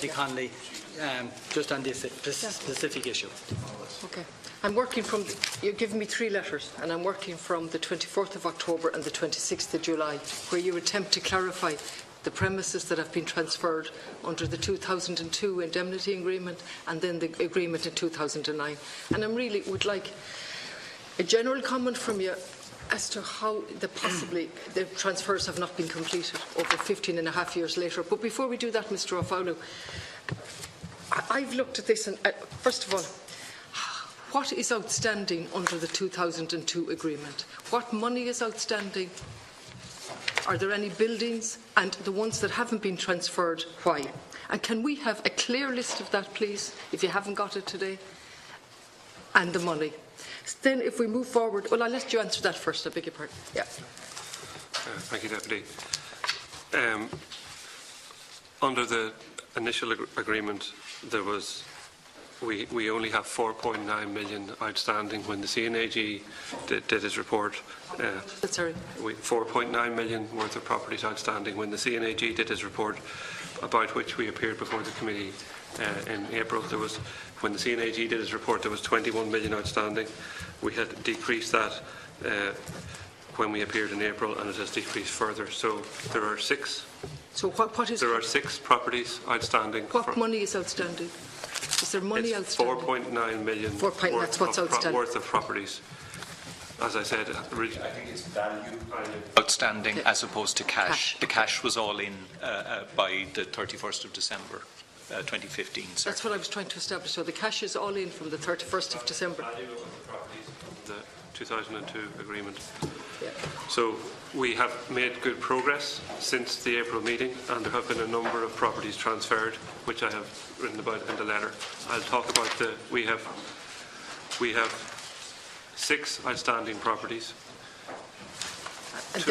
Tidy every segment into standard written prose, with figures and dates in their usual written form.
Connolly, just on this specific issue. Okay. I'm working from, you've given me 3 letters, and I'm working from the 24th of October and the 26th of July, where you attempt to clarify the premises that have been transferred under the 2002 indemnity agreement and then the agreement in 2009. And I really would like a general comment from you as to how the transfers have not been completed over 15 and a half years later. But before we do that, Mr. O'Fowler, I've looked at this and, first of all, what is outstanding under the 2002 agreement? What money is outstanding? Are there any buildings? And the ones that haven't been transferred, why? And can we have a clear list of that, please, if you haven't got it today? And the money. Then if we move forward, well, I'll let you answer that first, I beg your pardon. Yeah. Thank you, Deputy. Under the initial agreement, there was we only have 4.9 million outstanding. When the CNAG did his report, 4.9 million worth of properties outstanding. When the CNAG did his report, about which we appeared before the committee in April, when the CNAG did his report, there was 21 million outstanding. We had decreased that when we appeared in April, and it has decreased further. So there are 6. So what is? There are 6 properties outstanding. What money is outstanding? Is there money outstanding? 4.9 million worth of properties. As I said, I think it's value outstanding as opposed to cash. The cash was all in by the 31st of December 2015. Sir. That's what I was trying to establish. So the cash is all in from the 31st of December. Value of the properties of the 2002 agreement. Yeah. So we have made good progress since the April meeting, and there have been a number of properties transferred, which I have written about in the letter. I'll talk about we have 6 outstanding properties. And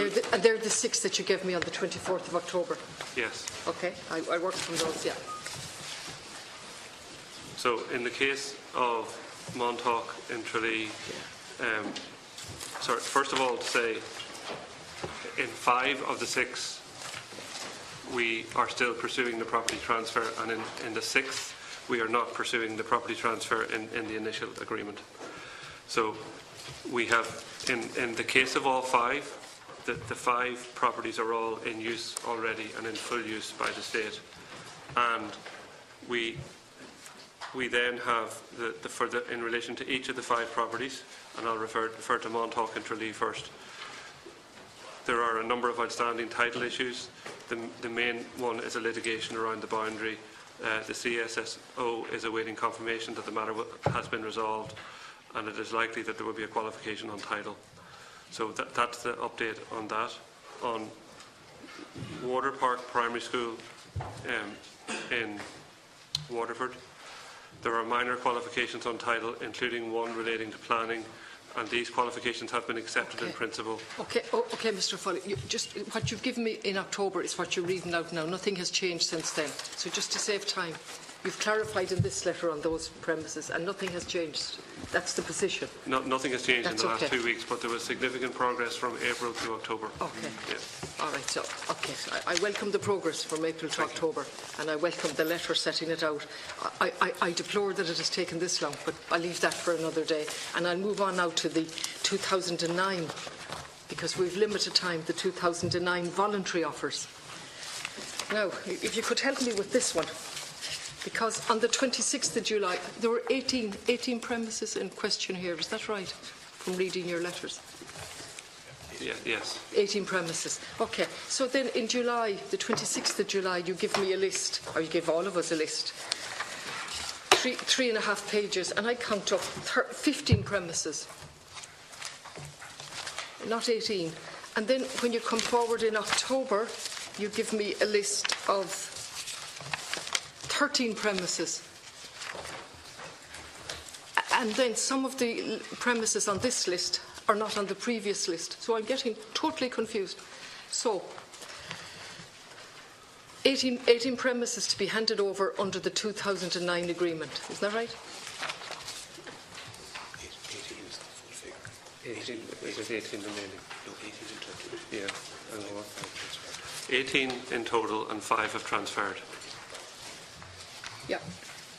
they're the 6 that you gave me on the 24th of October? Yes. Okay, I worked from those, yeah. So in the case of Montauk in Tralee, first of all to say, in 5 of the 6 we are still pursuing the property transfer, and in the 6th we are not pursuing the property transfer in the initial agreement. So we have, in the case of all 5, the 5 properties are all in use already and in full use by the state, and we then have in relation to each of the 5 properties, and I'll refer to Montauk and Tralee first. There are a number of outstanding title issues. The main one is a litigation around the boundary. The CSSO is awaiting confirmation that the matter has been resolved, and it is likely that there will be a qualification on title. So that's the update on that. On Water Park Primary School in Waterford, there are minor qualifications on title, including one relating to planning, and these qualifications have been accepted in principle. Okay, Mr. Foley, what you've given me in October is what you're reading out now. Nothing has changed since then. So just to save time, you've clarified in this letter on those premises, and nothing has changed. That's the position. Nothing has changed in the last 2 weeks, but there was significant progress from April to October. Okay. Yeah. All right. So, I welcome the progress from April to October, and I welcome the letter setting it out. I deplore that it has taken this long, but I'll leave that for another day. And I'll move on now to the 2009, because we've limited time, the 2009 voluntary offers. Now, if you could help me with this one. Because on the 26th of July, there were 18 premises in question here. Is that right, from reading your letters? Yeah, yes. 18 premises. Okay. So then in July, the 26th of July, you give me a list, or you give all of us a list. 3.5 pages, and I count up 15 premises. Not 18. And then when you come forward in October, you give me a list of 13 premises, and then some of the premises on this list are not on the previous list, so I'm getting totally confused. So 18 premises to be handed over under the 2009 agreement, isn't that right? 18 is the full figure. 18 remaining. No, 18 in total. Yeah, I know what. 18 in total, and 5 have transferred. Yeah.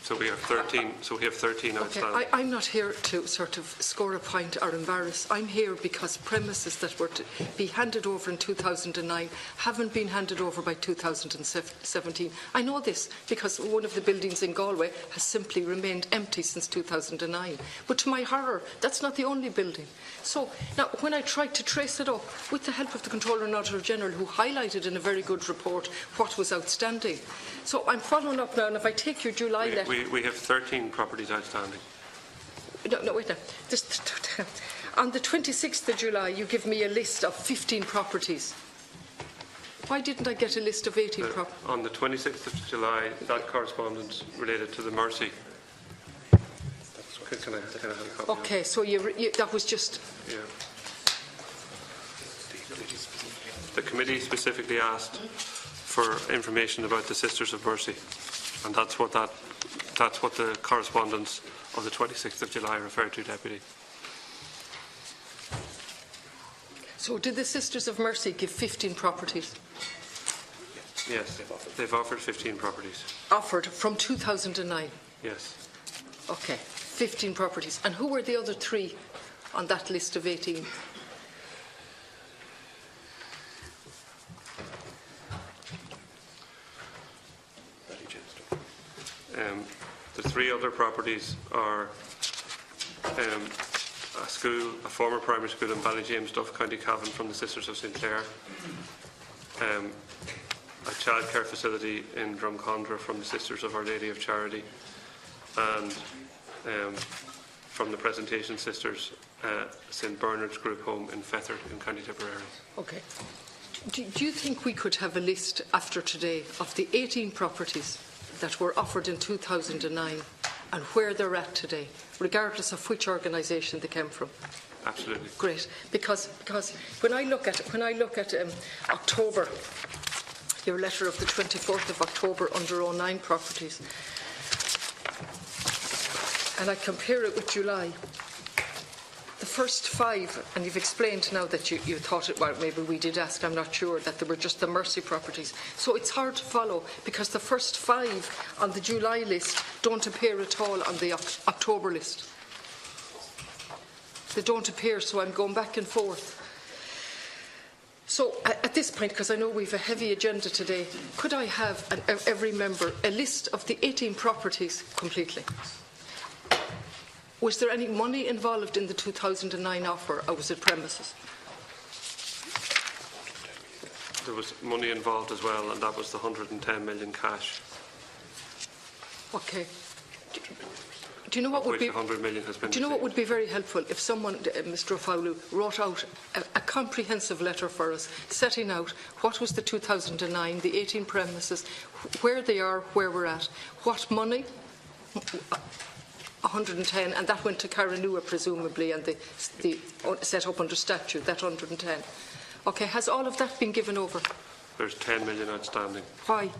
So we have 13. So we have 13 Okay, outstanding. I'm not here to sort of score a point or embarrass. I'm here because premises that were to be handed over in 2009 haven't been handed over by 2017. I know this because one of the buildings in Galway has simply remained empty since 2009. But to my horror, that's not the only building. So now, when I tried to trace it up, with the help of the Controller and Auditor General, who highlighted in a very good report what was outstanding. So I'm following up now, and if I take your July letter... We have 13 properties outstanding. No, wait now. On the 26th of July, you give me a list of 15 properties. Why didn't I get a list of 18 properties? On the 26th of July, that correspondence related to the Mercy. Can I have a copy? Okay, so that was just... Yeah. The committee specifically asked for information about the Sisters of Mercy, and that's what the correspondence of the 26th of July referred to, Deputy. So did the Sisters of Mercy give 15 properties? Yes, they've offered 15 properties. Offered from 2009? Yes. Okay, 15 properties. And who were the other 3 on that list of 18? The 3 other properties are a school, a former primary school in Ballyjames, County Cavan, from the Sisters of St Clair, a childcare facility in Drumcondra from the Sisters of Our Lady of Charity, and from the Presentation Sisters, St Bernard's Group Home in Fethard in County Tipperary. Okay. Do you think we could have a list after today of the 18 properties that were offered in 2009 and where they're at today, regardless of which organisation they came from? Absolutely. Great, because when I look at October, your letter of the 24th of October under 09 properties, and I compare it with July, the first 5, and you've explained now that you thought it, well, maybe we did ask, I'm not sure, that they were just the Mercy properties. So it's hard to follow because the first 5 on the July list don't appear at all on the October list. They don't appear, so I'm going back and forth. So at this point, because I know we have a heavy agenda today, could I have every member a list of the 18 properties completely? Was there any money involved in the 2009 offer, or was it premises? There was money involved as well, and that was the 110 million cash. Okay. Do you know what would be? 100 million has been. Do you know what would be very helpful if someone, Mr. O'Fowlu, wrote out a comprehensive letter for us, setting out what was the 2009, the 18 premises, where they are, where we're at, what money. 110, and that went to Carranua presumably, and the set up under statute, that 110. Okay, has all of that been given over? There's 10 million outstanding. Why?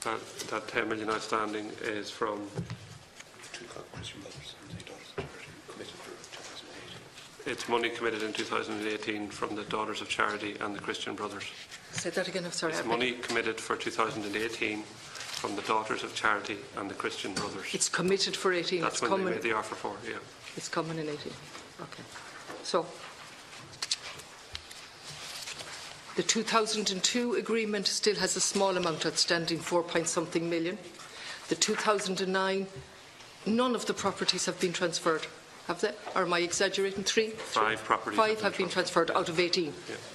That 10 million outstanding is from... It's money committed in 2018 from the Daughters of Charity and the Christian Brothers. Say that again, I'm sorry. It's money committed for 2018 from the Daughters of Charity and the Christian Brothers. It's committed for 18. That's when they made the offer for, yeah. It's coming in 18. Okay. So, the 2002 agreement still has a small amount outstanding, 4-point-something million. The 2009, none of the properties have been transferred, have they? Or am I exaggerating? 3? 5 properties. 5 have been transferred out of 18. Yeah.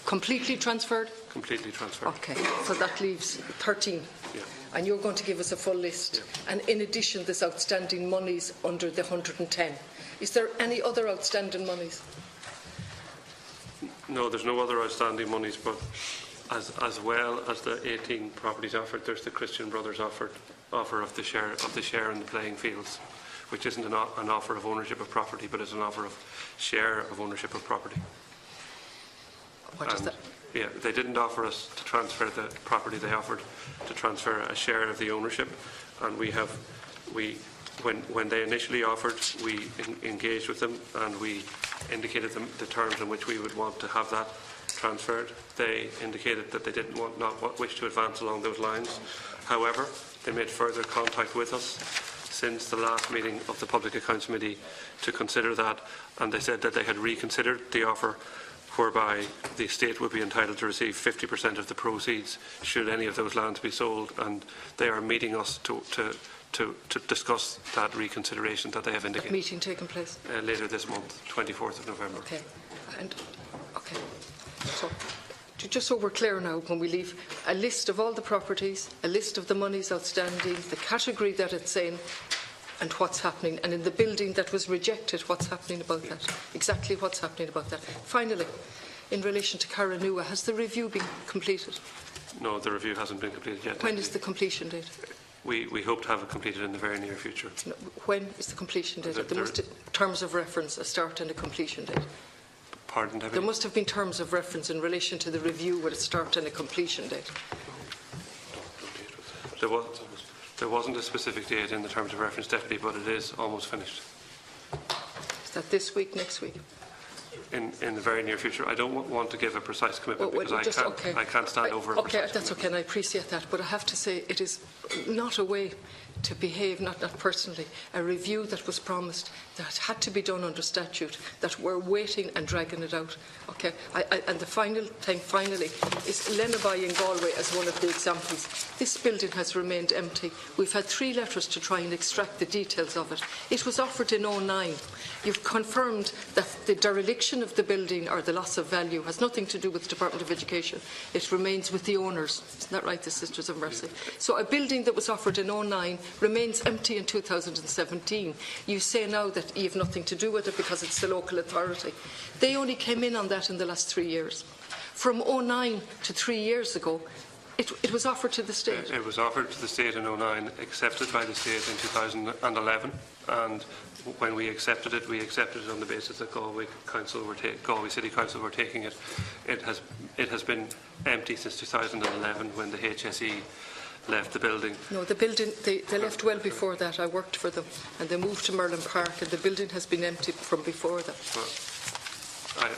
Completely transferred? Completely transferred. Okay, so that leaves 13. Yeah. And you're going to give us a full list. Yeah. And in addition, there's outstanding monies under the 110. Is there any other outstanding monies? No, there's no other outstanding monies, but as well as the 18 properties offered, there's the Christian Brothers offer of the share in the playing fields, which isn't an offer of ownership of property, but is an offer of share of ownership of property. What is that? Yeah, they didn't offer us to transfer the property. They offered to transfer a share of the ownership, and when they initially offered, we engaged with them and we indicated them the terms in which we would want to have that transferred. They indicated that they did not wish to advance along those lines. However, They made further contact with us since the last meeting of the Public Accounts Committee to consider that, and they said that they had reconsidered the offer whereby the estate would be entitled to receive 50% of the proceeds should any of those lands be sold, and they are meeting us to discuss that reconsideration that they have indicated. That meeting taking place? Later this month, 24th of November. Okay. Okay. So, just so we're clear now, when we leave, a list of all the properties, a list of the monies outstanding, the category that it's in, and what's happening, and in the building that was rejected, what's happening about that, exactly what's happening about that. Finally, in relation to Carranua, has the review been completed? No, the review hasn't been completed yet. When is the completion date? We hope to have it completed in the very near future. No, when is the completion date? There must, terms of reference, a start and a completion date. Pardon, Deputy? There must have been terms of reference in relation to the review with a start and a completion date. There wasn't a specific date in the terms of reference, Deputy, but it is almost finished. Is that this week, next week? In the very near future. I don't want to give a precise commitment because I can't stand over a precise that's okay, and I appreciate that, but I have to say it is not a way to behave, not personally. A review that was promised, that had to be done under statute, that we're waiting and dragging it out. Okay, and the final thing, finally, is Lenaby in Galway as one of the examples. This building has remained empty. We've had 3 letters to try and extract the details of it. It was offered in 2009. You've confirmed that the dereliction of the building or the loss of value has nothing to do with the Department of Education. It remains with the owners. Isn't that right, the Sisters of Mercy? So a building that was offered in 2009 remains empty in 2017. You say now that you have nothing to do with it because it's the local authority. They only came in on that in the last 3 years. From 2009 to 3 years ago, it was offered to the state. It was offered to the state in 2009, accepted by the state in 2011, and when we accepted it on the basis that Galway City Council were taking it. It has been empty since 2011 when the HSE left the building. No, the building, they left well before that. I worked for them, and they moved to Merlin Park, and the building has been empty from before that. Well,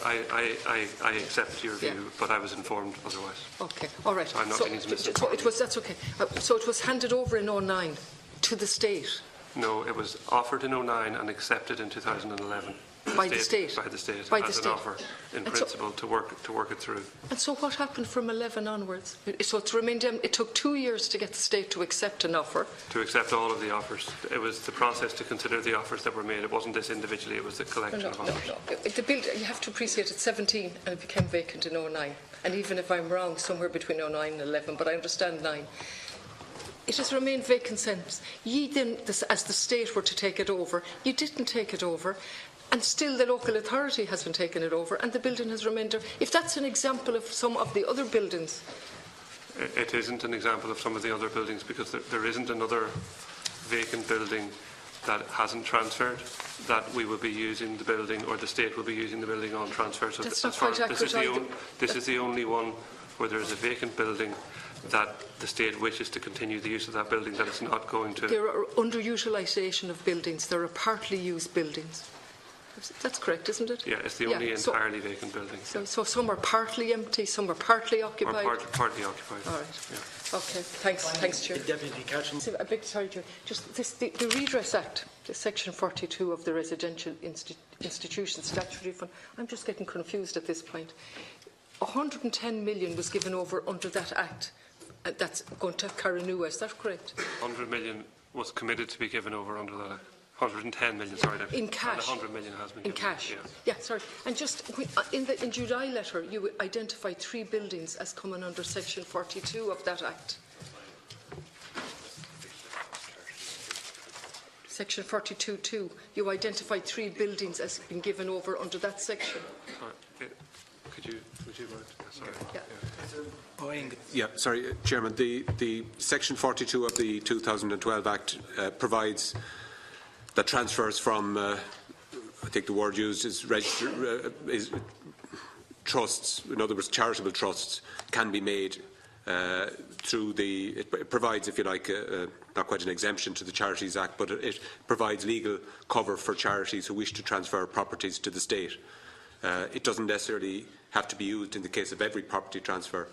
I accept your view, but I was informed otherwise. Okay, all right. I'm not so that's okay. So it was handed over in 2009 to the state? No, it was offered in 2009 and accepted in 2011. By the state? By the state, by as an offer, in principle, to work it through. And so what happened from 11 onwards? So it's remained empty. It took 2 years to get the state to accept an offer. To accept all of the offers. It was the process to consider the offers that were made. It wasn't this individually, it was the collection of offers. No. The building, you have to appreciate it's 17 and it became vacant in 2009. And even if I'm wrong, somewhere between 2009 and 11, but I understand 9. It has remained vacant since. Ye then, as the state were to take it over, you didn't take it over. And still the local authority hasn't taken it over and the building has remained there. If that's an example of some of the other buildings. It isn't an example of some of the other buildings because there isn't another vacant building that hasn't transferred that we will be using the building or the state will be using the building on transfer. So that's not quite accurate. This is the only one where there is a vacant building that the state wishes to continue the use of that building, that it's not going to. There are underutilisation of buildings. There are partly used buildings. That's correct, isn't it? Yeah, it's the only entirely vacant building. So some are partly empty, some are partly occupied? Or partly occupied. All right. Yeah. Okay, thanks, Chair. Deputy Catchment. A big sorry, Chair. Just the Redress Act, the Section 42 of the Residential Institutions Statutory Fund, I'm just getting confused at this point. 110 million was given over under that Act. That's going to Carranua, is that correct? 100 million was committed to be given over under that Act. 110 million, sorry. In cash? And 100 million has been in given. Cash? Yeah, sorry. And just, in July letter, you identified 3 buildings as coming under Section 42 of that Act. Section 42.2, you identified 3 buildings as being given over under that section. Sorry, would you mind? Sorry. Yeah. Yeah, sorry, Chairman. The Section 42 of the 2012 Act provides that transfers from, I think the word used is trusts, in other words, charitable trusts, can be made through it provides, if you like, not quite an exemption to the Charities Act, but it provides legal cover for charities who wish to transfer properties to the state. It doesn't necessarily have to be used in the case of every property transfer.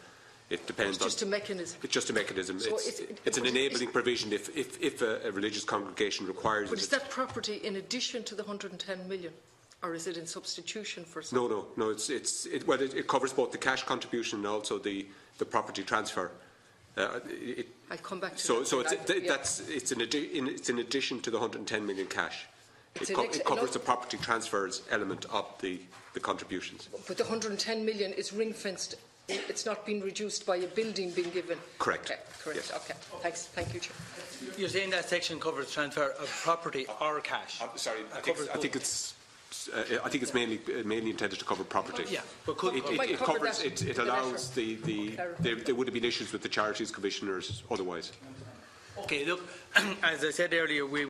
It depends. It's just a mechanism. It's just a mechanism. So it's an enabling provision if a religious congregation requires But it. is that property in addition to the 110 million? Or is it in substitution for something? No. It covers both the cash contribution and also the property transfer. I'll come back to so that. It's in addition to the 110 million cash. It covers the property transfers element of the contributions. But the 110 million is ring-fenced. It's not been reduced by a building being given. Correct. Okay, correct. Yes. Okay. Thanks. Thank you, Chair. You're saying that section covers transfer of property or cash? I'm sorry. I Covers think it's mainly intended to cover property. Yeah, but could It cover covers. that It in the allows letter. there would have been issues with the charities commissioners otherwise. Okay, look, as I said earlier, we